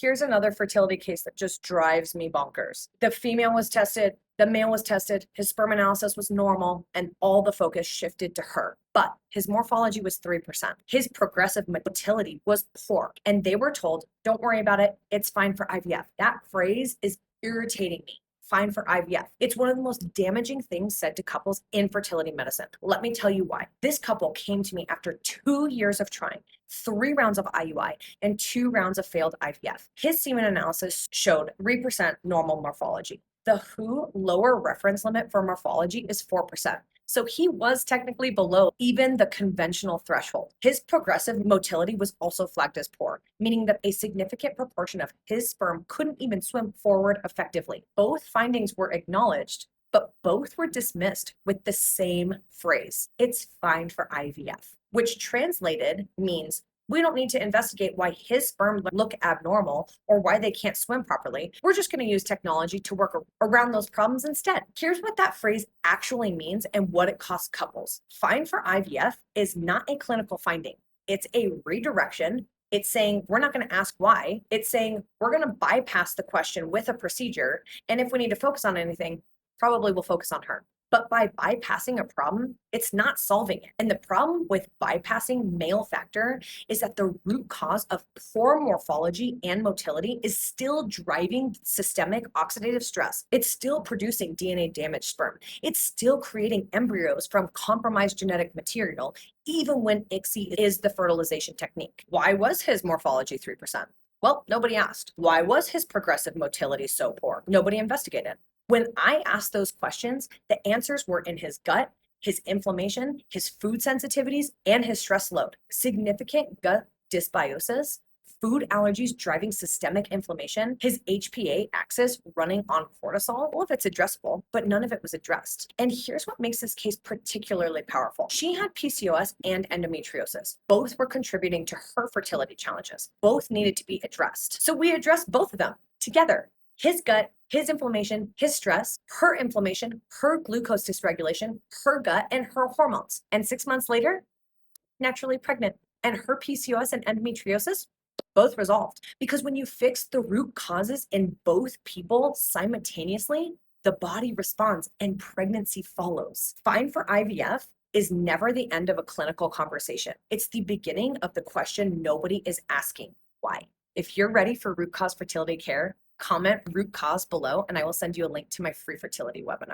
Here's another fertility case that just drives me bonkers. The female was tested, the male was tested, his sperm analysis was normal, and all the focus shifted to her. But his morphology was 3%. His progressive motility was poor. And they were told, don't worry about it, it's fine for IVF. That phrase is irritating me. Fine for IVF. It's one of the most damaging things said to couples in fertility medicine. Let me tell you why. This couple came to me after 2 years of trying, 3 rounds of IUI, and 2 rounds of failed IVF. His semen analysis showed 3% normal morphology. The WHO lower reference limit for morphology is 4%. So he was technically below even the conventional threshold. His progressive motility was also flagged as poor, meaning that a significant proportion of his sperm couldn't even swim forward effectively. Both findings were acknowledged, but both were dismissed with the same phrase. It's fine for IVF, which translated means we don't need to investigate why his sperm look abnormal or why they can't swim properly. We're just going to use technology to work around those problems instead. Here's what that phrase actually means and what it costs couples. Fine for IVF is not a clinical finding. It's a redirection. It's saying we're not going to ask why. It's saying we're going to bypass the question with a procedure. And if we need to focus on anything, probably we'll focus on her. But by bypassing a problem, it's not solving it. And the problem with bypassing male factor is that the root cause of poor morphology and motility is still driving systemic oxidative stress. It's still producing DNA damaged sperm. It's still creating embryos from compromised genetic material, even when ICSI is the fertilization technique. Why was his morphology 3%? Well, nobody asked. Why was his progressive motility so poor? Nobody investigated. When I asked those questions, the answers were in his gut, his inflammation, his food sensitivities, and his stress load. Significant gut dysbiosis, food allergies driving systemic inflammation, his HPA axis running on cortisol. All of it's addressable, but none of it was addressed. And here's what makes this case particularly powerful. She had PCOS and endometriosis. Both were contributing to her fertility challenges. Both needed to be addressed. So we addressed both of them together. His gut, his inflammation, his stress, her inflammation, her glucose dysregulation, her gut, and her hormones. And 6 months later, naturally pregnant. And her PCOS and endometriosis, both resolved. Because when you fix the root causes in both people simultaneously, the body responds and pregnancy follows. Fine for IVF is never the end of a clinical conversation. It's the beginning of the question nobody is asking: why? If you're ready for root cause fertility care, comment root cause below, and I will send you a link to my free fertility webinar.